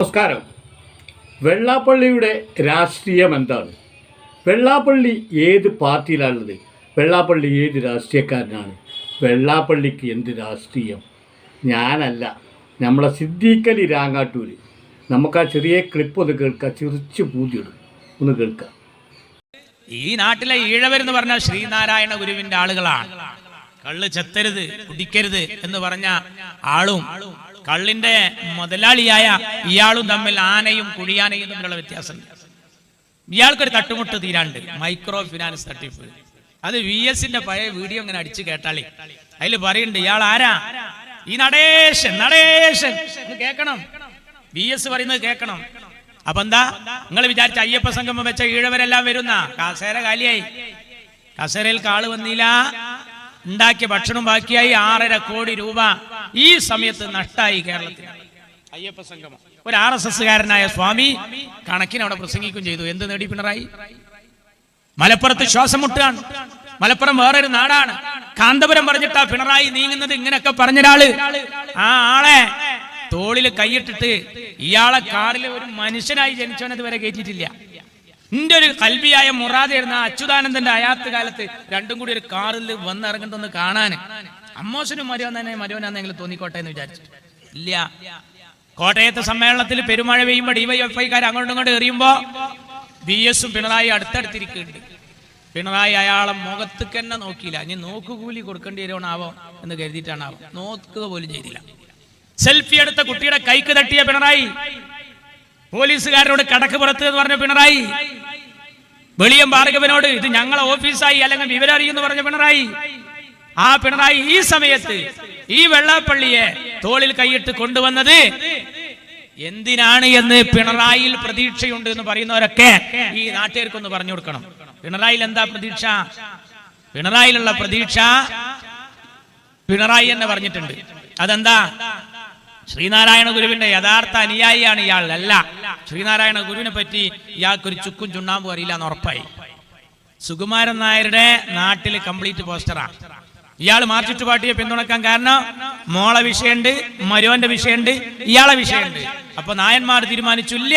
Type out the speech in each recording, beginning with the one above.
നമസ്കാരം. വെള്ളാപ്പള്ളിയുടെ രാഷ്ട്രീയം എന്താണ്? വെള്ളാപ്പള്ളി ഏത് പാർട്ടിയിലാണുള്ളത്? വെള്ളാപ്പള്ളി ഏത് രാഷ്ട്രീയക്കാരനാണ്? വെള്ളാപ്പള്ളിക്ക് എന്ത് രാഷ്ട്രീയം? ഞാനല്ല, നമ്മളെ സിദ്ദീഖലി രാങ്ങാട്ടൂർ. നമുക്ക് ആ ചെറിയ ക്ലിപ്പ് ഒന്ന് കേൾക്കാം. ചിരിച്ചു പൂതിയിടും. ഒന്ന് കേൾക്കാം. ഈ നാട്ടിലെ ഈഴവരെന്ന് പറഞ്ഞ ശ്രീനാരായണ ഗുരുവിന്റെ ആളുകളാണ്. കള്ള് ചെത്തരുത്, കുടിക്കരുത് എന്ന് പറഞ്ഞ ആളും കള്ളിന്റെ മുതലാളിയായ ഇയാളും തമ്മിൽ ആനയും കുഴിയാനയും തമ്മിലുള്ള വ്യത്യാസം. ഇയാൾക്കൊരു തട്ടുമുട്ട് തീരാണ്ട്, മൈക്രോ ഫിനാൻസ് തട്ടിപ്പ്. അത് VS-ന്റെ പഴയ വീഡിയോ ഇങ്ങനെ അടിച്ചു കേട്ടാളി. അതിൽ പറയുന്നുണ്ട്, ഇയാൾ ആരാ? ഈ നടേശൻ കേൾക്കണം, VS പറയുന്നത് കേൾക്കണം. അപ്പൊ എന്താ നിങ്ങൾ വിചാരിച്ച അയ്യപ്പ സംഗമം വെച്ച ഈഴവരെല്ലാം വരുന്ന? കസേര കാലിയായി, കസേരയിൽ കാള് വന്നില്ല, ഉണ്ടാക്കിയ ഭക്ഷണം ബാക്കിയായി. 6.5 കോടി രൂപ ഈ സമയത്ത് നഷ്ടായി കേരളത്തിൽ. അയ്യപ്പ സംഗമം ഒരു RSS-കാരനായ സ്വാമി കണക്കിന് അവിടെ പ്രസംഗിക്കുകയും ചെയ്തു. എന്ത് നേടി പിണറായി? മലപ്പുറത്ത് ശ്വാസം മുട്ടാണ്. മലപ്പുറം വേറൊരു നാടാണ്. കാന്തപുരം പറഞ്ഞിട്ടാ പിണറായി നീങ്ങുന്നത്. ഇങ്ങനെയൊക്കെ പറഞ്ഞൊരാള് ആ ആളെ തോളിൽ കൈയിട്ടിട്ട് ഇയാളെ കാറിൽ ഒരു മനുഷ്യനായി ജനിച്ചവനത് വരെ കയറ്റിയിട്ടില്ല. എന്റെ ഒരു കൽബിയായ മുറാദായിരുന്ന അച്യുതാനന്ദന്റെ അയാത്ത് കാലത്ത് രണ്ടും കൂടി ഒരു കാറിൽ വന്നിറങ്ങുന്നതൊന്ന് കാണാൻ അമ്മോശനും മരുവനാന്നെങ്കിലും തോന്നിക്കോട്ടെ എന്ന് വിചാരിച്ചു. ഇല്ല. കോട്ടയത്തെ സമ്മേളനത്തിൽ പെരുമഴ പെയ്യുമ്പോൾ DYFI-കാർ അങ്ങോട്ടും ഇങ്ങോട്ട് എറിയുമ്പോ VS-ഉം പിണറായി അടുത്തടുത്തിരിക്കുന്നുണ്ട്. പിണറായി അയാളെ മുഖത്തേക്ക് തന്നെ നോക്കിയില്ല. ഇനി നോക്കുകൂലി കൊടുക്കേണ്ടി വരുവാണാവോ എന്ന് കരുതിയിട്ടാണാവോ, നോക്കുക പോലും ചെയ്തില്ല. സെൽഫി എടുത്ത കുട്ടിയുടെ കൈക്ക് തട്ടിയ പിണറായി, പോലീസുകാരോട് കടക്ക് പുറത്ത് എന്ന് പറഞ്ഞ പിണറായി, വെളിയം ഭാർഗവനോട് ഇത് ഞങ്ങളെ ഓഫീസായി അല്ലെങ്കിൽ വിവരം അറിയുമെന്ന് പറഞ്ഞ പിണറായി. ആ പിണറായി ഈ സമയത്ത് ഈ വെള്ളാപ്പള്ളിയെ തോളിൽ കൈയിട്ട് കൊണ്ടുവന്നത് എന്തിനാണ് എന്ന് പിണറായിയിൽ പ്രതീക്ഷയുണ്ട് എന്ന് പറയുന്നവരൊക്കെ ഈ നാട്ടുകാർക്കൊന്ന് പറഞ്ഞു കൊടുക്കണം. പിണറായിയിൽ എന്താ പ്രതീക്ഷ? പിണറായിലുള്ള പ്രതീക്ഷ പിണറായി തന്നെ പറഞ്ഞിട്ടുണ്ട്. അതെന്താ? ശ്രീനാരായണ ഗുരുവിന്റെ യഥാർത്ഥ അനുയായിയാണ് ഇയാൾ. അല്ല, ശ്രീനാരായണ ഗുരുവിനെ പറ്റി ഇയാൾക്കൊരു ചുക്കും ചുണ്ണാമ്പും അറിയില്ല എന്ന് ഉറപ്പായി. സുകുമാരൻ നായരുടെ നാട്ടിൽ കംപ്ലീറ്റ് പോസ്റ്ററാണ്. ഇയാൾ മാർക്സിസ്റ്റ് പാർട്ടിയെ പിന്തുണക്കാൻ കാരണം മോളെ വിഷയമുണ്ട്, മരുവന്റെ വിഷയമുണ്ട്, ഇയാളെ വിഷയമുണ്ട്. അപ്പൊ നായന്മാർ തീരുമാനിച്ചു, ഇല്ല,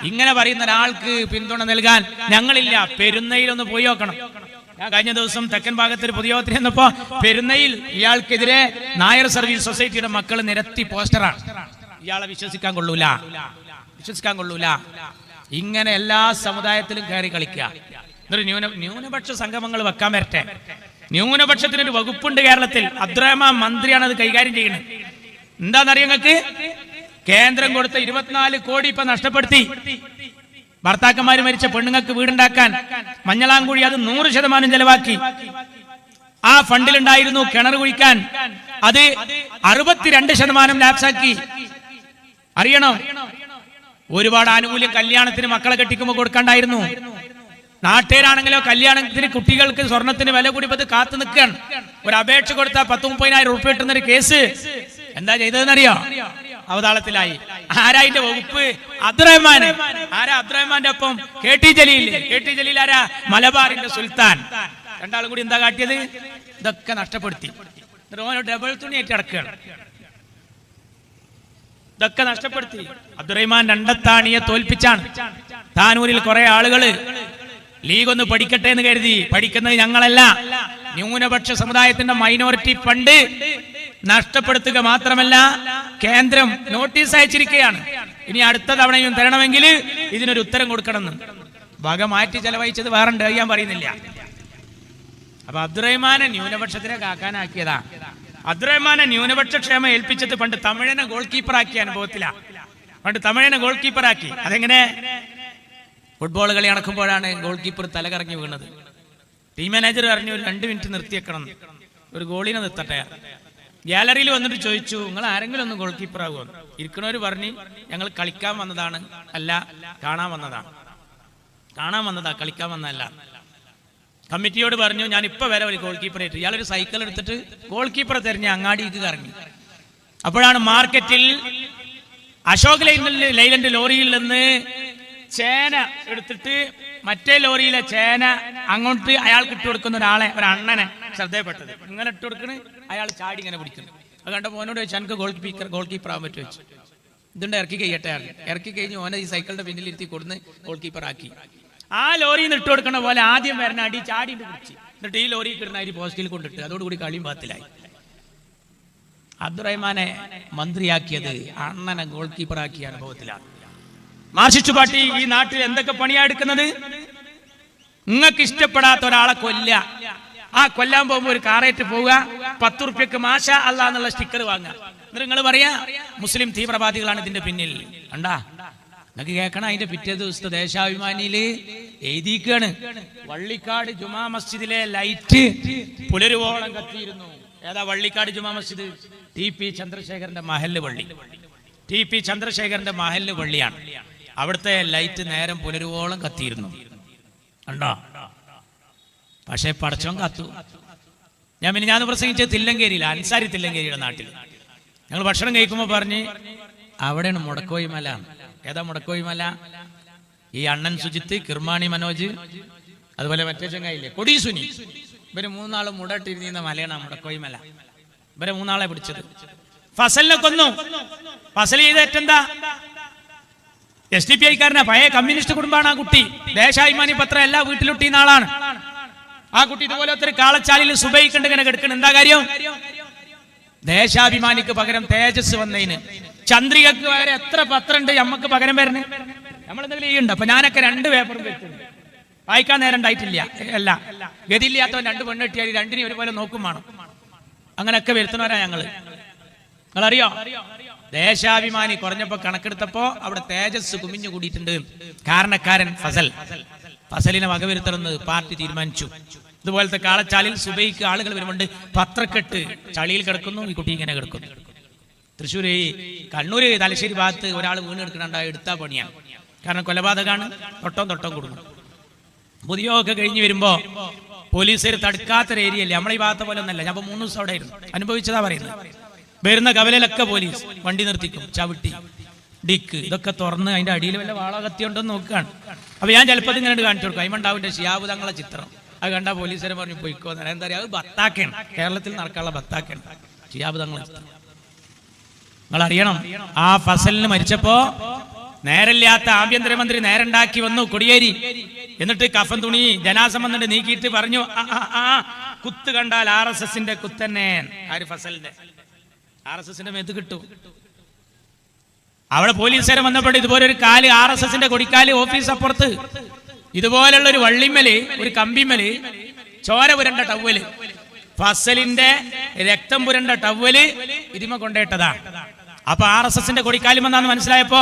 ഇങ്ങനെ പറയുന്ന ഒരാൾക്ക് പിന്തുണ നൽകാൻ ഞങ്ങളില്ല. പെരുന്നയിലൊന്ന് പോയി നോക്കണം. ഞാൻ കഴിഞ്ഞ ദിവസം തെക്കൻ ഭാഗത്തൊരു പൊതുയോഗത്തിന് ചെന്നപ്പോ പെരുന്നയിൽ ഇയാൾക്കെതിരെ നായർ സർവീസ് സൊസൈറ്റിയുടെ മക്കൾ നിരത്തി പോസ്റ്ററാണ്. ഇയാളെ വിശ്വസിക്കാൻ കൊള്ളൂല. ഇങ്ങനെ എല്ലാ സമുദായത്തിലും കയറി കളിക്കുക. എന്നൊരു ന്യൂനപക്ഷ സംഗമങ്ങൾ വെക്കാൻ വരട്ടെ. ന്യൂനപക്ഷത്തിനൊരു വകുപ്പുണ്ട് കേരളത്തിൽ. അബ്ദുറഹ്മാൻ മന്ത്രിയാണ് അത് കൈകാര്യം ചെയ്യുന്നത്. എന്താണെന്നറിയാം നിങ്ങൾക്ക്? കേന്ദ്രം കൊടുത്ത 24 കോടി ഇപ്പൊ നഷ്ടപ്പെടുത്തി. ഭർത്താക്കന്മാര് മരിച്ച പെണ്ണുങ്ങൾക്ക് വീടുണ്ടാക്കാൻ മഞ്ഞളാംകുഴി അത് 100% ചെലവാക്കി. ആ ഫണ്ടിലുണ്ടായിരുന്നു കിണർ കുഴിക്കാൻ, അത് 62% ലാപ്സാക്കി. അറിയണോ? ഒരുപാട് ആനുകൂല്യം കല്യാണത്തിന് മക്കളെ കെട്ടിക്കുമ്പോൾ കൊടുക്കണ്ടായിരുന്നു. നാട്ടുകാരാണെങ്കിലോ കല്യാണത്തിന് കുട്ടികൾക്ക് സ്വർണത്തിന് വില കൂടിപ്പത് കാത്തു നിൽക്കുകയാണ്. ഒരു അപേക്ഷ കൊടുത്താൽ 10-30,000 ഉറുപ്പിക കിട്ടുന്നൊരു കേസ് എന്താ ചെയ്തതെന്നറിയോ? അവതാളത്തിലായി. ആരായിന്റെ വകുപ്പ്? അബ്ദുറഹ്മാൻ. ആരാ അബ്ദുറഹ്മാന്റെ ഒപ്പം? KT ജലീൽ ആരാ? മലബാറിന്റെ സുൽത്താൻ. രണ്ടാളും കൂടി എന്താ കാട്ടിയത്? ഇതൊക്കെ നഷ്ടപ്പെടുത്തി. ഡബിൾ തുണി ആയിട്ട് അടക്കുകയാണ്. ഇതൊക്കെ നഷ്ടപ്പെടുത്തി. അബ്ദുറഹ്മാൻ രണ്ടത്താണിയെ തോൽപ്പിച്ചാണ്. താനൂരിൽ കുറെ ആളുകള് ലീഗ് ഒന്ന് പഠിക്കട്ടെ എന്ന് കരുതി. പഠിക്കുന്നത് ഞങ്ങളല്ല, ന്യൂനപക്ഷ സമുദായത്തിന്റെ മൈനോറിറ്റി ഫണ്ട് നഷ്ടപ്പെടുത്തുക മാത്രമല്ല കേന്ദ്രം നോട്ടീസ് അയച്ചിരിക്കുകയാണ്. ഇനി അടുത്ത തവണയും തരണമെങ്കിൽ ഇതിനൊരു ഉത്തരം കൊടുക്കണമെന്ന്. വക മാറ്റി ചെലവഴിച്ചത് വേറെ ഞാൻ പറയുന്നില്ല. അപ്പൊ അബ്ദുറഹ്മാനെ ന്യൂനപക്ഷത്തിനെ കാക്കാനാക്കിയതാ. അബ്ദുറഹ്മാനെ ന്യൂനപക്ഷ ക്ഷേമം ഏൽപ്പിച്ചത് പണ്ട് തമിഴനെ ഗോൾ കീപ്പറാക്കിയ അനുഭവത്തിലാ. അതെങ്ങനെ? ഫുട്ബോൾ കളി നടക്കുമ്പോഴാണ് ഗോൾ കീപ്പർ തലകറങ്ങി വീണത്. ടീം മാനേജർ പറഞ്ഞു, ഒരു 2 മിനിറ്റ് നിർത്തിയേക്കണം, ഒരു ഗോളിനെ നിർത്തട്ടെ. ഗാലറിയിൽ വന്നിട്ട് ചോദിച്ചു, നിങ്ങൾ ആരെങ്കിലും ഒന്ന് ഗോൾ കീപ്പർ ആകുമോ? ഇരിക്കണവര് പറഞ്ഞു, ഞങ്ങൾ കളിക്കാൻ വന്നതാണ്, അല്ല കാണാൻ വന്നതാ, കളിക്കാൻ വന്നതല്ല. കമ്മിറ്റിയോട് പറഞ്ഞു, ഞാൻ ഇപ്പൊ വരെ ഒരു ഗോൾ കീപ്പർ ആയിട്ട്. ഇയാളൊരു സൈക്കിൾ എടുത്തിട്ട് ഗോൾ കീപ്പറെ തെരഞ്ഞ് അങ്ങാടിക്ക് കറങ്ങി. അപ്പോഴാണ് മാർക്കറ്റിൽ അശോക് ലൈലൻഡ് ലോറിയിൽ നിന്ന് ചേന എടുത്തിട്ട് മറ്റേ ലോറിയിലെ ചേന അങ്ങോട്ട് അയാൾക്ക് ഇട്ട് കൊടുക്കുന്ന ഒരണ്ണനെ ശ്രദ്ധയപ്പെട്ടത്. ഇങ്ങനെ ഇട്ട് കൊടുക്കണ്, അയാൾ ചാടി ഇങ്ങനെ പിടിക്കുന്നു. അത് കണ്ടപ്പോൾ മോനോട് ചോദിച്ചു, എനിക്ക് ഗോൾ കീപ്പർ ആവാൻ പറ്റുമോ? ഇതുണ്ട് ഇറക്കി കഴിയട്ടെ. ഇറക്കി കഴിഞ്ഞ് ഓനെ ഈ സൈക്കിളിന്റെ പിന്നിലിരുത്തി കൊടുന്ന് ഗോൾ കീപ്പർ ആക്കി. ആ ലോറിയിൽ നിന്ന് ഇട്ട് കൊടുക്കണ പോലെ ആദ്യം വരണ അടി ചാടി പിടിച്ച്, എന്നിട്ട് ഈ ലോറി കിടന്ന അരി പോസ്റ്റിൽ കൊണ്ടിട്ട് അതോടുകൂടി കളിയും പാത്തിലായി. അബ്ദുറഹ്മാനെ മന്ത്രിയാക്കിയത് അണ്ണനെ ഗോൾ കീപ്പർ ആക്കിയ അനുഭവത്തിലാണ്. മാർക്സിസ്റ്റ് പാർട്ടി ഈ നാട്ടിൽ എന്തൊക്കെ പണിയാ എടുക്കുന്നത്? നിങ്ങൾക്ക് ഇഷ്ടപ്പെടാത്ത ഒരാളെ കൊല്ല, ആ കൊല്ലാൻ പോകുമ്പോൾ ഒരു കാറേറ്റ് പോവുക, 10 ഉറുപ്പ്യക്ക് മാഷാ അല്ലാ എന്നുള്ള സ്റ്റിക്കർ വാങ്ങുക. എന്നിട്ട് നിങ്ങൾ പറയാ മുസ്ലിം തീവ്രവാദികളാണ് ഇതിന്റെ പിന്നിൽ. കണ്ടാ, നിങ്ങൾക്ക് കേൾക്കണം. അതിന്റെ പിറ്റേ ദിവസത്തെ ദേശാഭിമാനിയില് എഴുതിക്കാണ്, വള്ളിക്കാട് ജുമാ മസ്ജിദിലെ ലൈറ്റ് പുലരുവോളം കത്തിയിരുന്നു. ഏതാ വള്ളിക്കാട് ജുമാ മസ്ജിദ്? TP ചന്ദ്രശേഖരന്റെ മഹല്ല് പള്ളി. TP ചന്ദ്രശേഖരന്റെ മഹല്ല് പള്ളിയാണ്. അവിടുത്തെ ലൈറ്റ് നേരം പുലരുവോളം കത്തിയിരുന്നു. കണ്ടോ? പക്ഷെ പടച്ചോൻ കാത്തു. ഞാൻ പ്രസംഗിച്ചത് തില്ലങ്കേരിയില്ല, അൻസാരി തില്ലങ്കേരിയുടെ നാട്ടിൽ. ഞങ്ങൾ ഭക്ഷണം കഴിക്കുമ്പോൾ പറഞ്ഞ് അവിടെയാണ് മുടക്കോയി മല. ഏതാ മുടക്കോയി മല? ഈ അണ്ണൻ സുജിത്ത്, കിർമാണി മനോജ്, അതുപോലെ മറ്റേ ചങ്ങായില്ലേ കൊടീസുനി, ഇവര് 3 ആളും മുടട്ടിരുന്ന മലയാണ് മുടക്കോയി മല. ഇവരെ 3 ആളെ പിടിച്ചത്. ഫസലിനെ കൊന്നു. ഫസൽ ചെയ്ത ഏറ്റെന്താ? SDPI കാരനാ, പഴയ കമ്മ്യൂണിസ്റ്റ് കുടുംബമാണ് ആ കുട്ടി. ദേശാഭിമാനി പത്രം എല്ലാ വീട്ടിലൊട്ടിയുന്ന ആളാണ് ആ കുട്ടി. ഇതുപോലെ ഒത്തിരി കാളച്ചാലിൽ സുബൈക്കണ്ട് ഇങ്ങനെ കിടക്കണം. എന്താ കാര്യം? ദേശാഭിമാനിക്ക് പകരം തേജസ് വന്നതിന്. ചന്ദ്രികക്ക് പകരം എത്ര പത്രം ഉണ്ട് നമുക്ക് പകരം വരുന്നത്? നമ്മൾ എന്തെങ്കിലും ചെയ്യുന്നുണ്ട്? അപ്പൊ ഞാനൊക്കെ 2 പേപ്പറും വെക്കുന്നുണ്ട്. വായിക്കാൻ നേരം ഉണ്ടായിട്ടില്ല. അല്ല, ഗതിയില്ലാത്തവൻ 2 പെണ്ണ് കിട്ടിയാൽ 2നെയും ഒരുപോലെ നോക്കും വേണം. അങ്ങനെയൊക്കെ വരുത്തുന്നവരാ ഞങ്ങള്. നിങ്ങളറിയോ, ദേശാഭിമാനി കുറഞ്ഞപ്പോ കണക്കെടുത്തപ്പോ അവിടെ തേജസ് കുമിഞ്ഞു കൂടിയിട്ടുണ്ട്. കാരണക്കാരൻ ഫസലിനെ വകവരുത്തണമെന്ന് പാർട്ടി തീരുമാനിച്ചു. ഇതുപോലത്തെ കാളച്ചാലിൽ സുബൈക്ക് ആളുകൾ വരുമ്പോണ്ട് പത്രക്കെട്ട് ചളിയിൽ കിടക്കുന്നു, ഈ കുട്ടി ഇങ്ങനെ കിടക്കുന്നു. തൃശ്ശൂര്, കണ്ണൂര്, തലശ്ശേരി ഭാഗത്ത് ഒരാൾ വീണ് കിടക്കണുണ്ടായി, എടുത്താ പണിയാണ്. കാരണം കൊലപാതകമാണ്, തൊട്ടം കൊടുക്കും. പുതിയൊക്കെ കഴിഞ്ഞ് വരുമ്പോ പോലീസുകാർ തടുക്കാത്തൊരു ഏരിയല്ലേ, നമ്മളെ ഈ ഭാഗത്തെ പോലെ ഒന്നല്ല. ഞാൻ 3 ദിവസം അവിടെ ആയിരുന്നു, അനുഭവിച്ചതാ പറയുന്നത്. വരുന്ന കവലയിലൊക്കെ പോലീസ് വണ്ടി നിർത്തിക്കും, ചവിട്ടി ഡിക്ക് ഇതൊക്കെ തുറന്ന് അതിന്റെ അടിയിൽ വല്ല വാളകത്തിയുണ്ടോന്ന് നോക്കുകയാണ്. അപ്പൊ ഞാൻ ചിലപ്പോൾ ഇങ്ങനെ കാണിച്ചു കൊടുക്കും. അയ്മണ്ടാവിന്റെ ഷിയാബ് തങ്ങളെ ചിത്രം അത് കണ്ട പോലീസുകാരെ പറഞ്ഞു പോയിക്കോ. എന്താ പറയുക, അത് ബത്താക്കാണ്, കേരളത്തിൽ നടക്കാനുള്ള ബത്താക്കാണ് ഷിയാബ് തങ്ങളെ ചിത്രം. നിങ്ങൾ അറിയണം, ആ ഫസലിന് മരിച്ചപ്പോ നേരല്ലാത്ത ആഭ്യന്തരമന്ത്രി നേരണ്ടാക്കി വന്നു കൊടിയേരി. എന്നിട്ട് കഫൻ തുണി ജനാസം വന്നിട്ട് നീക്കിയിട്ട് പറഞ്ഞു, കുത്ത് കണ്ടാൽ RSSന്റെ കുത്തന്നെ. ആര്? ഫസലിന്റെ. RSSന്റെ മേത്ത് കിട്ടും. അവിടെ പോലീസുകാരെ വന്നപ്പോൾ ഇതുപോലെ ഒരു കാല്, RSSന്റെ കൊടിക്കാല് ഓഫീസ് അപ്പുറത്ത്, ഇതുപോലുള്ള ഒരു വള്ളിമല്, ഒരു കമ്പിമല് ചോര പുരണ്ട ടവല്, ഫസലിന്റെ രക്തം പുരണ്ട ടവല് ഇതിമ കൊണ്ടേട്ടതാ. അപ്പൊ RSSന്റെ കൊടിക്കാലുമെന്നാന്ന് മനസ്സിലായപ്പോ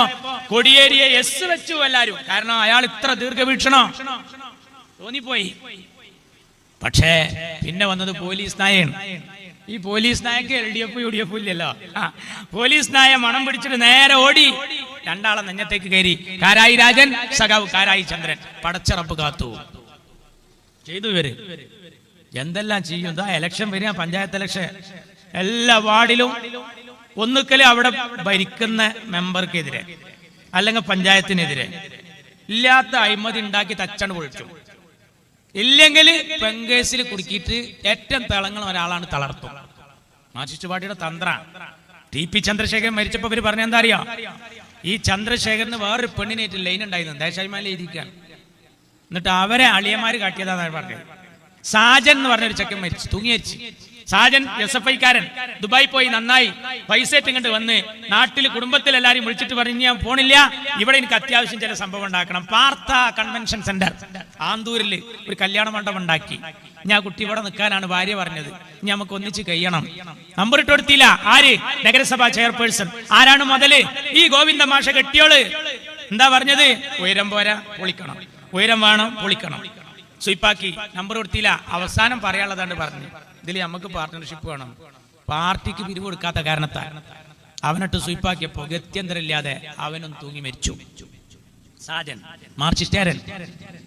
കൊടിയേരിയെ S വെച്ചു എല്ലാരും. കാരണം അയാൾ ഇത്ര ദീർഘവീക്ഷണോ തോന്നിപ്പോയി. പക്ഷേ പിന്നെ വന്നത് പോലീസ് നായയാണ്. ഈ പോലീസ് നായക്ക് LDF UDF ഇല്ലല്ലോ. പോലീസ് നായ മണം പിടിച്ചിട്ട് നേരെ ഓടി 2 ആളെ നെഞ്ഞത്തേക്ക് കയറി. കാരായി രാജൻ, സഖാവ് കാരായി ചന്ദ്രൻ. പടച്ചറപ്പ് കാത്തു ചെയ്തു. ഇവര് എന്തെല്ലാം ചെയ്യും. ഇതാ ഇലക്ഷൻ വരിക, പഞ്ചായത്ത് ഇലക്ഷൻ. എല്ലാ വാർഡിലും ഒന്നുക്കല് അവിടെ ഭരിക്കുന്ന മെമ്പർക്കെതിരെ അല്ലെങ്കിൽ പഞ്ചായത്തിനെതിരെ ഇല്ലാത്ത അഴിമതി ഉണ്ടാക്കി തച്ചണ്ട് പൊളിച്ചു. ഇല്ലെങ്കിൽ പെങ്കേസിൽ കുടുക്കിയിട്ട് ഏറ്റവും തിളങ്ങുന്ന ഒരാളാണ് തളർത്തും. മാർക്സിസ്റ്റ് പാർട്ടിയുടെ തന്ത്ര. TP ചന്ദ്രശേഖരൻ മരിച്ചപ്പോ ഇവര് പറഞ്ഞ എന്താ അറിയോ? ഈ ചന്ദ്രശേഖരന് വേറൊരു പെണ്ണിനേറ്റ് ലൈൻ ഉണ്ടായിരുന്നു, ദേശാഭിമാനിയിൽ എഴുതിക്കാൻ. എന്നിട്ട് അവരെ അളിയന്മാര് കാട്ടിയതാണ് പറഞ്ഞത്. സാജൻ എന്ന് പറഞ്ഞൊരു ചെക്കൻ മരിച്ചു, തൂങ്ങി മരിച്ചു. സാജൻ SFI കാരൻ, ദുബായി പോയി നന്നായി പൈസ ഇങ്ങോട്ട് വന്ന് നാട്ടിൽ കുടുംബത്തിൽ എല്ലാരും വിളിച്ചിട്ട് പറഞ്ഞു, ഞാൻ പോണില്ല, ഇവിടെ എനിക്ക് അത്യാവശ്യം ചില സംഭവം ഉണ്ടാക്കണം. പാർത്ത കൺവെൻഷൻ സെന്റർ ആന്തൂരിൽ ഒരു കല്യാണ മണ്ഡപം ഉണ്ടാക്കി. ഞാൻ കുട്ടി ഇവിടെ നിൽക്കാനാണ് ഭാര്യ പറഞ്ഞത്, ഇനി നമുക്ക് ഒന്നിച്ച് കഴിയണം. നമ്പർ ഇട്ട് കൊടുത്തില്ല. ആര്? നഗരസഭാ ചെയർപേഴ്സൺ. ആരാണ് മുതല്? ഈ ഗോവിന്ദ മാഷ കെട്ടിയോള്. എന്താ പറഞ്ഞത്? ഉയരം പോരാ, പൊളിക്കണം. ഉയരം വേണം, പൊളിക്കണം. സ്വീപ്പാക്കി. നമ്പർ കൊടുത്തില്ല. അവസാനം പറയാനുള്ളതാണ് പറഞ്ഞു, ഇതിൽ നമുക്ക് പാർട്ട്ണർഷിപ്പ് വേണം. പാർട്ടിക്ക് പിരിവ് കൊടുക്കാത്ത കാരണത്താൽ അവനിട്ട് സ്വീപ്പാക്കിയപ്പോ ഗത്യന്തരമില്ലാതെ അവനും തൂങ്ങി മരിച്ചു. സാജൻ മാർക്സിസ്റ്റുകാരൻ.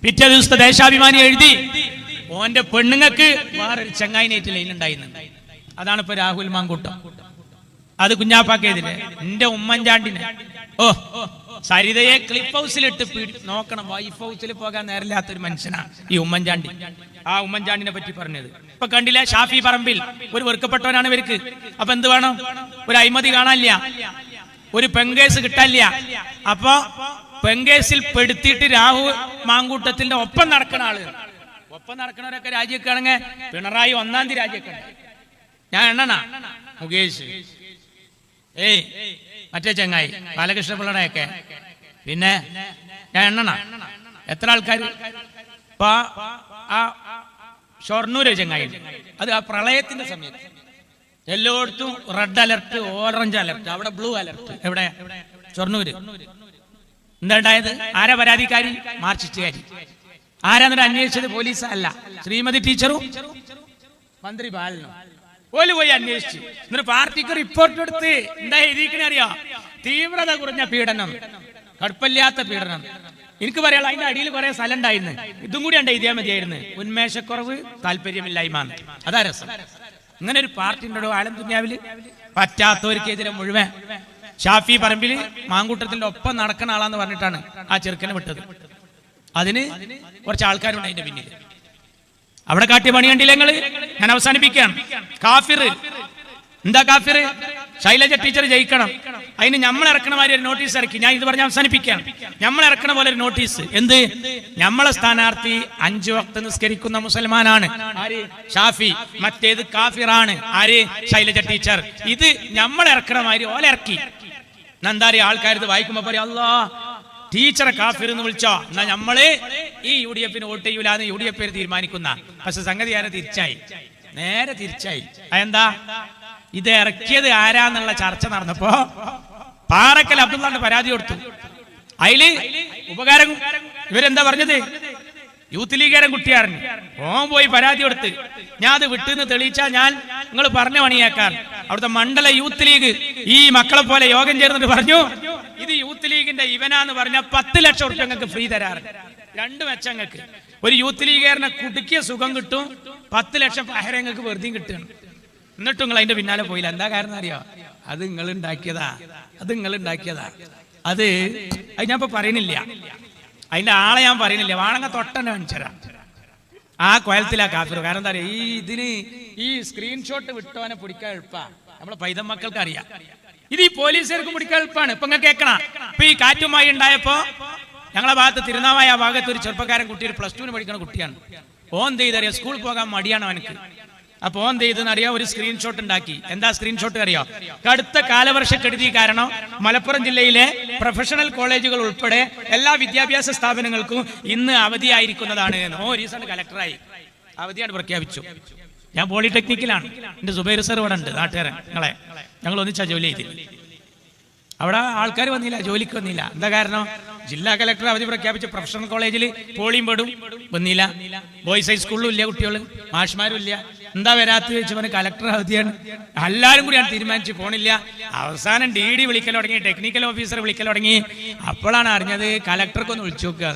പിറ്റേ ദിവസത്തെ ദേശാഭിമാനി എഴുതി, ഓന്റെ പെണ്ണുങ്ങൾക്ക് വേറൊരു ചങ്ങായിനേറ്റ് ലൈൻ ഉണ്ടായിരുന്നു. അതാണ് ഇപ്പൊ രാഹുൽ മാങ്കൂട്ടം. അത് കുഞ്ഞാപ്പാക്കെതിരെ. എന്റെ ഉമ്മൻചാണ്ടിനെ, സരിതയെ ക്ലിപ്പ് ഹൗസിലിട്ട് നോക്കണം. വൈഫ് ഹൗസിൽ പോകാൻ നേരമില്ലാത്തൊരു മനുഷ്യനാണ് ഈ ഉമ്മൻചാണ്ടി. ആ ഉമ്മൻചാണ്ടിനെ പറ്റി പറഞ്ഞത് ഇപ്പൊ കണ്ടില്ല. ഷാഫി പറമ്പിൽ ഒരു വെറുക്കപ്പെട്ടവനാണ് ഇവർക്ക്. അപ്പൊ എന്ത് വേണം? ഒരു അഴിമതി കാണാനില്ല. ഒരു പെങ്കേസ് കിട്ടാനില്ല. അപ്പൊ പെങ്കേസിൽ പെടുത്തിയിട്ട് രാഹുൽ മാങ്കൂട്ടത്തിന്റെ ഒപ്പം നടക്കുന്ന ആള്, ഒപ്പം നടക്കുന്നവരൊക്കെ രാജിവെക്കുകയാണെങ്കിൽ പിണറായി 1-ാം തീയതി രാജിവെക്കണ്ട. ഞാൻ എണ്ണണ മുകേഷ്, മറ്റേ ചങ്ങായി ബാലകൃഷ്ണപിള്ളയുടെയൊക്കെ, പിന്നെ ഞാൻ എണ്ണണ എത്ര ആൾക്കാർ. ഇപ്പൊ ആ ഷൊർണൂര് ചങ്ങായി, അത് ആ പ്രളയത്തിന്റെ സമയത്ത് എല്ലായിടത്തും റെഡ് അലർട്ട്, ഓറഞ്ച് അലർട്ട്, അവിടെ ബ്ലൂ അലർട്ട്. എവിടെ? ഷൊർണൂര്. എന്താ ഉണ്ടായത്? ആരാ പരാതിക്കാരി? മാർക്സിസ്റ്റുകാരി. ആരാന്നിട്ട് അന്വേഷിച്ചത്? പോലീസ് അല്ല, ശ്രീമതി ടീച്ചറും മന്ത്രി ബാലനും ഓല് പോയി അന്വേഷിച്ചു. എന്നിട്ട് പാർട്ടിക്ക് റിപ്പോർട്ട് എടുത്ത് എന്താ എഴുതിക്കണേ അറിയോ? തീവ്രത കുറഞ്ഞ പീഡനം, കടുപ്പില്ലാത്ത പീഡനം. എനിക്ക് പറയാനുള്ള അതിന്റെ അടിയിൽ കുറെ സ്ഥലം ഉണ്ടായിരുന്നു, ഇതും കൂടി ഉണ്ട് എഴുതിയാൽ മതിയായിരുന്നു. ഉന്മേഷക്കുറവ്, താല്പര്യമില്ലായ്മ, അതാ രസം. ഇങ്ങനെ ഒരു പാർട്ടി ഉണ്ടോ ആലം ദുനിയാവില്? പറ്റാത്തവർക്കെതിരെ മുഴുവൻ ഷാഫി പറമ്പിൽ മാങ്കൂട്ടത്തിന്റെ ഒപ്പം നടക്കുന്ന ആളാന്ന് പറഞ്ഞിട്ടാണ് ആ ചെറുക്കനെ വിട്ടത്. അതിന് കുറച്ച് ആൾക്കാരുണ്ട് അതിന്റെ പിന്നിൽ. അവിടെ കാട്ടിയ പണി കണ്ടില്ല നിങ്ങള്? ഞാൻ അവസാനിപ്പിക്കുകയാണ്. കാഫിർ എന്താ? കാഫിർ ശൈലജ ടീച്ചർ ജയിക്കണം, അതിന് നമ്മൾ ഇറക്കണ മാതിരി ഒരു നോട്ടീസ് ഇറക്കി. ഞാൻ ഇത് പറഞ്ഞ് അവസാനിപ്പിക്കുകയാണ്. നമ്മൾ ഇറക്കണ പോലെ ഒരു നോട്ടീസ്. എന്ത്? നമ്മളെ സ്ഥാനാർത്ഥി 5 വക്ത് നിസ്കരിക്കുന്ന മുസൽമാനാണ്, ആര്? ഷാഫി. മറ്റേത് കാഫിറാണ്, ആര്? ശൈലജ ടീച്ചർ. ഇത് നമ്മൾ ഇറക്കണ മാതിരി ഓല ഇറക്കി. എന്താ ആൾക്കാർ ഇത് വായിക്കുമ്പോ പറയും, അല്ലാ ടീച്ചറെ കാഫിർ എന്ന് വിളിച്ചോ, എന്നാ നമ്മള് ഈ UDF വോട്ട് ചെയ്യൂലെന്ന് UDF തീരുമാനിക്കുന്ന. പക്ഷെ സംഗതി ആരെ തിരിച്ചായി, നേരെ തിരിച്ചായി. അതെന്താ? ഇത് ഇറക്കിയത് ആരാന്നുള്ള ചർച്ച നടന്നപ്പോ പാറക്കൽ അബ്ദുള്ളാന്റെ പരാതി കൊടുത്തു. അതില് ഉപകാരം ഇവരെന്താ പറഞ്ഞത്? യൂത്ത് ലീഗുകാരൻ കുട്ടിയാറിന് ഓൻ പോയി പരാതി കൊടുത്ത്, ഞാൻ അത് വിട്ടുന്ന് തെളിയിച്ചാൽ ഞാൻ നിങ്ങൾ പറഞ്ഞ പണിയാക്കാൻ. അവിടുത്തെ മണ്ഡല യൂത്ത് ലീഗ് ഈ മക്കളെ പോലെ യോഗം ചേർന്നിട്ട് പറഞ്ഞു, ഇത് യൂത്ത് ലീഗിന്റെ ഇവനാന്ന് പറഞ്ഞ 10 ലക്ഷം ഉറുപ്പിക ഞങ്ങൾക്ക് ഫ്രീ തരാറുണ്ട്. 2 മെച്ചങ്ങൾക്ക്. ഒരു യൂത്ത് ലീഗുകാരനെ കുടുക്കിയ സുഖം കിട്ടും, 10 ലക്ഷം പഹരങ്ങൾക്ക് വെറുതെയും കിട്ടുകയാണ്. എന്നിട്ടും നിങ്ങൾ അതിന്റെ പിന്നാലെ പോയില്ല. എന്താ കാരണം അറിയോ? അത് നിങ്ങൾ ഉണ്ടാക്കിയതാ, അത് നിങ്ങൾ ഉണ്ടാക്കിയതാ. അത് ഞാൻ ഇപ്പൊ പറയണില്ല, അതിന്റെ ആളെ ഞാൻ പറയുന്നില്ല. വാണങ്ങ തൊട്ടന്നെ കാണിച്ചരാം. ആ കൊയലത്തിലാ കാഫിർ. കാരണം എന്താ പറയാ, ഇതിന് ഈ സ്ക്രീൻഷോട്ട് വിട്ടവനെ പിടിക്കാൻ എളുപ്പാ. നമ്മളെ പൈതം മക്കൾക്ക് അറിയാം. ഇത് ഈ പോലീസുകാർക്ക് പിടിക്കാൻ എളുപ്പമാണ്. ഇപ്പൊ നിങ്ങൾ കേൾക്കണം. ഇപ്പൊ ഈ കാറ്റുമായി ഉണ്ടായപ്പോ ഞങ്ങളെ ഭാഗത്ത് തിരുനാവായ ആ ഭാഗത്ത് ഒരു ചെറുപ്പക്കാരൻ കുട്ടി, ഒരു +2 പഠിക്കുന്ന കുട്ടിയാണ്. ഓൻ എന്ത് ചെയ്തറിയാം? സ്കൂളിൽ പോകാൻ മടിയാണ് അവനക്ക്. അപ്പൊ ഓൻ എന്ത് ചെയ്തെന്ന് അറിയാം? ഒരു സ്ക്രീൻഷോട്ട് ഉണ്ടാക്കി. എന്താ സ്ക്രീൻഷോട്ട് അറിയോ? കടുത്ത കാലവർഷക്കെടുതി കാരണം മലപ്പുറം ജില്ലയിലെ പ്രൊഫഷണൽ കോളേജുകൾ ഉൾപ്പെടെ എല്ലാ വിദ്യാഭ്യാസ സ്ഥാപനങ്ങൾക്കും ഇന്ന് അവധിയായിരിക്കുന്നതാണ്. ഓ റീസൺ കലക്ടറായി അവധിയാണ് പ്രഖ്യാപിച്ചു. ഞാൻ പോളിടെക്നിക്കിലാണ്. എന്റെ സുബൈർ സർ ഇവിടെ ഉണ്ട്, നാട്ടുകാരൻ. ഞങ്ങൾ ഒന്നിച്ചാ ജോലി ചെയ്തില്ല. അവിടെ ആൾക്കാർ വന്നില്ല, ജോലിക്ക് വന്നില്ല. എന്താ കാരണം? ജില്ലാ കലക്ടർ അവധി പ്രഖ്യാപിച്ച പ്രൊഫഷണൽ കോളേജിൽ പോളിയും പെടും വന്നില്ല. ബോയ്സ് ഹൈസ്കൂളിലും ഇല്ല കുട്ടികൾ, മാഷ്മാരും ഇല്ല. എന്താ വരാത്ത ചോദിച്ചവന് കലക്ടർ അവധിയാണ്. എല്ലാവരും കൂടിയാണ് തീരുമാനിച്ച് പോണില്ല. അവസാനം DD വിളിക്കൽ തുടങ്ങി, ടെക്നിക്കൽ ഓഫീസർ വിളിക്കൽ തുടങ്ങി. അപ്പോഴാണ് അറിഞ്ഞത് കലക്ടർക്കൊന്ന് വിളിച്ചു നോക്കുക.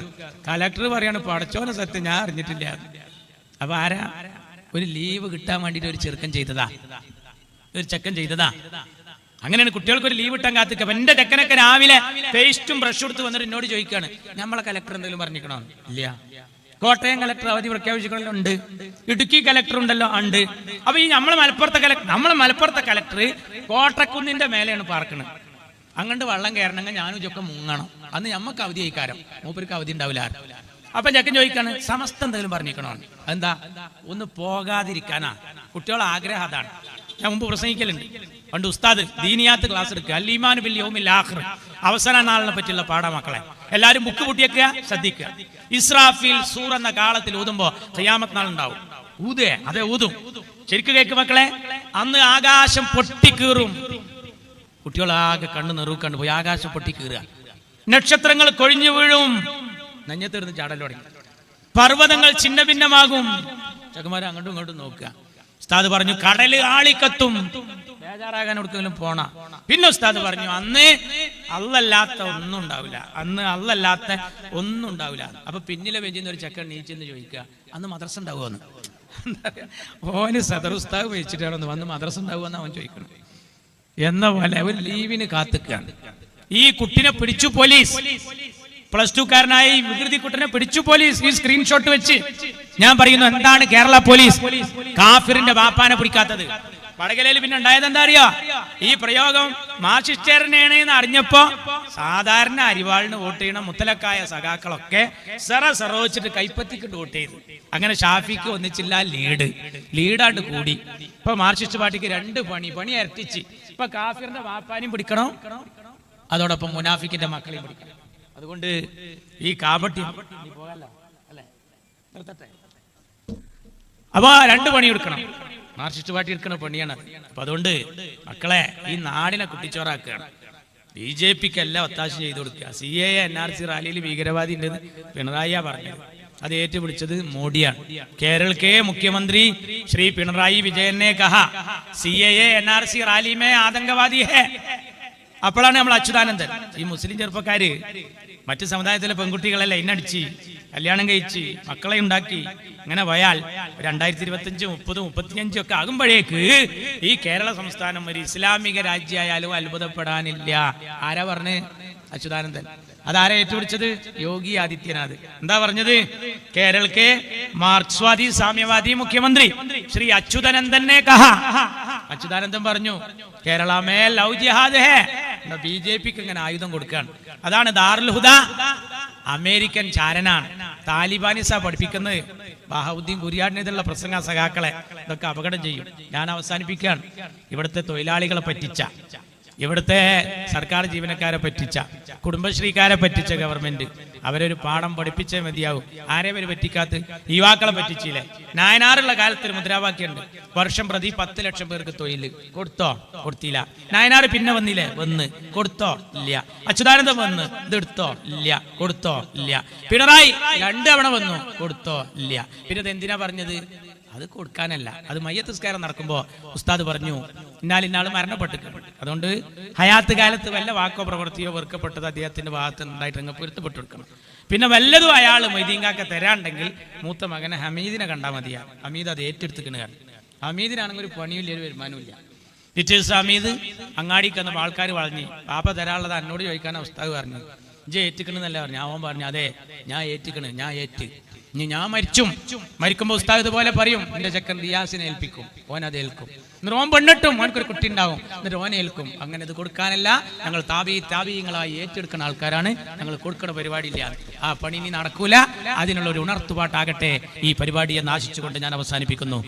കലക്ടർ പറയാണ്, പടച്ചോനെ സത്യം ഞാൻ അറിഞ്ഞിട്ടില്ല. അപ്പൊ ആരാ? ഒരു ലീവ് കിട്ടാൻ വേണ്ടിട്ട് ഒരു ചെറുക്കൻ ചെയ്തതാ, ഒരു ചെക്കൻ ചെയ്തതാ. അങ്ങനെയാണ് കുട്ടികൾക്ക് ഒരു ലീവ് കിട്ടാൻ കാത്തിക്കുക. എന്റെ ചെക്കനൊക്കെ രാവിലെ പേസ്റ്റും ബ്രഷ് എടുത്ത് വന്നിട്ട് എന്നോട് ചോദിക്കാണ്, നമ്മളെ കലക്ടർ എന്തെങ്കിലും പറഞ്ഞിക്കണോ? ഇല്ല. കോട്ടയം കലക്ടർ അവധി പ്രഖ്യാപിച്ചിട്ടുണ്ടല്ലോ? ഉണ്ട്. ഇടുക്കി കലക്ടർ ഉണ്ടല്ലോ? ഉണ്ട്. അപ്പൊ ഈ നമ്മളെ മലപ്പുറത്തെ കലക്ടർ കോട്ടക്കുന്നിന്റെ മേലെയാണ് പാർക്കുന്നത്. അങ്ങോട്ട് വെള്ളം കയറണമെങ്കിൽ ഞാനും ഇതൊക്കെ മുങ്ങണം. അന്ന് ഞമ്മക്ക് അവധി അയക്കാരം, മൂപ്പർക്ക് അവധി ഉണ്ടാവില്ല. അപ്പൊ ചെക്കൻ ചോദിക്കാണ്, സമസ്ത എന്തെങ്കിലും പറഞ്ഞിക്കണോ? എന്താ? ഒന്ന് പോകാതിരിക്കാനാ കുട്ടികളുടെ ആഗ്രഹം. അതാണ് ഞാൻ മുമ്പ് പ്രസംഗിക്കലുണ്ട്. പണ്ട് ഉസ്താദ് ദീനിയാത്ത് ക്ലാസ് എടുക്കുക, അൽ-ഈമാനു ബിൽ യൗമിൽ ആഖിർ, അവസാന നാളിനെ പറ്റിയുള്ള പാഠ. മക്കളെ എല്ലാവരും ബുക്ക് പൊട്ടിയേക്കുക, ശ്രദ്ധിക്കുക. ഇസ്രാഫീൽ സൂർ എന്ന കാലത്തിൽ ഊതുമ്പോ ഖിയാമത്ത് നാൾ ഉണ്ടാവും. ഊതേ, അതെ ഊതും. ശരിക്കും കേക്ക് മക്കളെ. അന്ന് ആകാശം പൊട്ടിക്കീറും. കുട്ടികളാകെ കണ്ണ് നെറുക്കണ്ട് പോയി. ആകാശം പൊട്ടിക്കീറുക, നക്ഷത്രങ്ങൾ കൊഴിഞ്ഞു വീഴും, നെഞ്ഞത്തിരുന്ന് ചാടൽ തുടങ്ങി, പർവ്വതങ്ങൾ ഛിന്ന ഭിന്നമാകും. ചെക്കന്മാരെ അങ്ങോട്ടും ഇങ്ങോട്ടും നോക്കുക. ഉസ്താദ് പറഞ്ഞു, കടല് ആളിക്കത്തും, ബേജാറാകാൻ ഒടുക്കെങ്കിലും പോണ. പിന്നെ ഉസ്താദ് പറഞ്ഞു, അന്ന് അല്ലല്ലാത്ത ഒന്നും ഉണ്ടാവില്ല, അന്ന് അല്ലല്ലാത്ത ഒന്നും ഉണ്ടാവില്ല. അപ്പൊ പിന്നിലെ ബെഞ്ചിന്ന് ഒരു ചെക്കൻ നീച്ചെന്ന് ചോദിക്കുക, അന്ന് മദ്രസ ഉണ്ടാവുമെന്ന്. ഓന് സദർ ഉസ്താദ് വെച്ചിട്ടാണ് വന്ന് മദ്രസ ഉണ്ടാവുമെന്ന് അവൻ ചോദിക്കണം. എന്ന പോലെ ഒരു ലീവിന് കാത്തിക്കാണ്. ഈ കുട്ടിനെ പിടിച്ചു പോലീസ്. +2 കാരനായ ഈ വികൃതി കുട്ടനെ പിടിച്ചു പോലീസ്. ഈ സ്ക്രീൻഷോട്ട് വെച്ച് ഞാൻ പറയുന്നു, എന്താണ് കേരള പോലീസ് കാഫിറിന്റെ ബാപ്പാനെ പിടിക്കാത്തത്? വടകരയിൽ പിന്നെ ഉണ്ടായത് എന്താ അറിയോ? ഈ പ്രയോഗം മാർക്സിസ്റ്റുകാരനാണ് എന്ന് അറിഞ്ഞപ്പോ സാധാരണ അരിവാളിന് വോട്ട് ചെയ്യണ മുത്തലക്കായ സഖാക്കളൊക്കെ സെറ വെച്ചിട്ട് കൈപ്പത്തിക്കിട്ട് വോട്ട് ചെയ്തു. അങ്ങനെ ഷാഫിക്ക് ഒന്നിച്ചില്ല ലീഡാണ്ട് കൂടി. ഇപ്പൊ മാർക്സിസ്റ്റ് പാർട്ടിക്ക് 2 പണി ഇരട്ടിച്ച്. ഇപ്പൊ കാഫിറിന്റെ വാപ്പാനെയും പിടിക്കണം, അതോടൊപ്പം മുനാഫിക്കിന്റെ മക്കളെയും പിടിക്കണം. അതുകൊണ്ട് ഈ കാപട്ടി അപ്പൊ 2 പണി എടുക്കണം. മാർക്സിസ്റ്റ് പാർട്ടി എടുക്കുന്ന പണിയാണ്. അപ്പൊ അതുകൊണ്ട് മക്കളെ ഈ നാടിനെ കുട്ടിച്ചോറാക്കുകയാണ്. BJPക്കല്ല ഒത്താശ ചെയ്തു കൊടുക്കുക. CAA NRC റാലിയിൽ ഭീകരവാദി ഉണ്ടെന്ന് പിണറായിയാ പറഞ്ഞത്. അത് ഏറ്റുപിടിച്ചത് മോഡിയാണ്. കേരള के मुख्यमंत्री श्री पिनराई विजयन ने कहा CAA NRC റാലി में ആതങ്കവാദി है. അപ്പോഴാണ് നമ്മൾ അച്യുതാനന്ദൻ ഈ മുസ്ലിം ചെറുപ്പക്കാര് മറ്റു സമുദായത്തിലെ പെൺകുട്ടികളെല്ലാം ഇന്നടിച്ച് കല്യാണം കഴിച്ച് മക്കളെ ഉണ്ടാക്കി അങ്ങനെ പോയാൽ 2025, 30, 35 ഒക്കെ ആകുമ്പോഴേക്ക് ഈ കേരള സംസ്ഥാനം ഒരു ഇസ്ലാമിക രാജ്യമായാലും അത്ഭുതപ്പെടാനില്ല. ആരാ പറഞ്ഞ്? അച്യുതാനന്ദൻ. അതാരാ ഏറ്റുപിടിച്ചത്? യോഗി ആദിത്യനാഥ്. എന്താ പറഞ്ഞത്? കേരള മാർക്സ്വാദി സാമ്യവാദി മുഖ്യമന്ത്രി ശ്രീ അച്യുതാനന്ദൻ ने कहा. അച്യുതാനന്ദൻ പറഞ്ഞു കേരള മേ ലവ് ജിഹാദ് ഹേ. BJPക്ക് ഇങ്ങനെ ആയുധം കൊടുക്കുകയാണ്. അതാണ് ദാറുൽ ഹുദ. അമേരിക്കൻ ചാരനാണ്. താലിബാനിസ പഠിപ്പിക്കുന്നത്. ബഹാവുദ്ദീൻ കുരിയാടിനെതിരുള്ള പ്രസംഗ സഖാക്കളെ ഇതൊക്കെ അപകടം ചെയ്യും. ഞാൻ അവസാനിപ്പിക്കുകയാണ്. ഇവിടുത്തെ തൊഴിലാളികളെ പറ്റിച്ച, ഇവിടുത്തെ സർക്കാർ ജീവനക്കാരെ പറ്റിച്ച, കുടുംബശ്രീക്കാരെ പറ്റിച്ച ഗവൺമെന്റ് അവരൊരു പാഠം പഠിപ്പിച്ചേ മതിയാവും. ആരെ അവർ പറ്റിക്കാത്ത? യുവാക്കളെ പറ്റിച്ചില്ലേ? നായനാറുള്ള കാലത്ത് ഒരു മുദ്രാവാക്യമുണ്ട്, വർഷം പ്രതി 10 ലക്ഷം പേർക്ക് തൊഴിൽ. കൊടുത്തോ? കൊടുത്തില്ല. നായനാർ പിന്നെ വന്നില്ലേ? വന്ന്. കൊടുത്തോ? ഇല്ല. അച്യുതാനന്ദൻ വന്ന്. ഇതെടുത്തോ? ഇല്ല. കൊടുത്തോ? ഇല്ല. പിണറായി 2 തവണ വന്നു. കൊടുത്തോ? ഇല്ല. പിന്നെ ഇത് എന്തിനാ പറഞ്ഞത്? അത് കൊടുക്കാനല്ല. അത് മയ്യത്ത് നിസ്കാരം നടക്കുമ്പോൾ ഉസ്താദ് പറഞ്ഞു ഇന്നാളിന്നാൾ മരണപ്പെട്ടിട്ടുണ്ട്. അതുകൊണ്ട് ഹയാത്ത് കാലത്ത് വല്ല വാക്കോ പ്രവൃത്തിയോ വെറുക്കപ്പെട്ടത് അദ്ദേഹത്തിന്റെ ഭാഗത്ത് ഉണ്ടായിട്ട് അങ്ങ് പൊരുത്തപ്പെട്ടു കൊടുക്കണം. പിന്നെ വല്ലതും അയാൾ മൊയ്തീങ്കാക്ക തരാണ്ടെങ്കിൽ മൂത്ത മകനെ ഹമീദിനെ കണ്ടാൽ മതിയാണ്. ഹമീദ് അത് ഏറ്റെടുത്തിക്കണ. ഹമീദിനാണെങ്കിൽ ഒരു പണിയില്ല, ഒരു വരുമാനമില്ല. ടീച്ചേഴ്സ് ഹമീദ് അങ്ങാടിക്ക് വന്നപ്പോൾ ആൾക്കാർ വളഞ്ഞ് പാപ്പ തരാനുള്ളത് എന്നോട് ചോദിക്കാനാണ് ഉസ്താദ് പറഞ്ഞത്. ഇജ്ജ് ഏറ്റിക്കണെന്നല്ല പറഞ്ഞു. അവൻ പറഞ്ഞു അതെ ഞാൻ ഏറ്റിക്കണ്, ഞാൻ ഏറ്റ്. ഇനി ഞാൻ മരിക്കുമ്പോ ഉസ്താദ് ഇതുപോലെ പറയും എന്റെ ചെക്കൻ റിയാസിനെ ഏൽപ്പിക്കും, ഓൻ അത് ഏൽക്കും. എന്നിട്ട് ഓൻ പെണ്ണിട്ടും ഓനക്കൊരു കുട്ടി ഉണ്ടാവും, എന്നിട്ട് ഓൻ ഏൽക്കും. അങ്ങനെ ഇത് കൊടുക്കാനല്ല, ഞങ്ങൾ താപീയങ്ങളായി ഏറ്റെടുക്കുന്ന ആൾക്കാരാണ്, ഞങ്ങൾ കൊടുക്കുന്ന പരിപാടിയില്ല. ആ പണി ഇനി നടക്കൂല. അതിനുള്ള ഒരു ഉണർത്തുപാട്ടാകട്ടെ ഈ പരിപാടിയെ നാശിച്ചുകൊണ്ട് ഞാൻ അവസാനിപ്പിക്കുന്നു.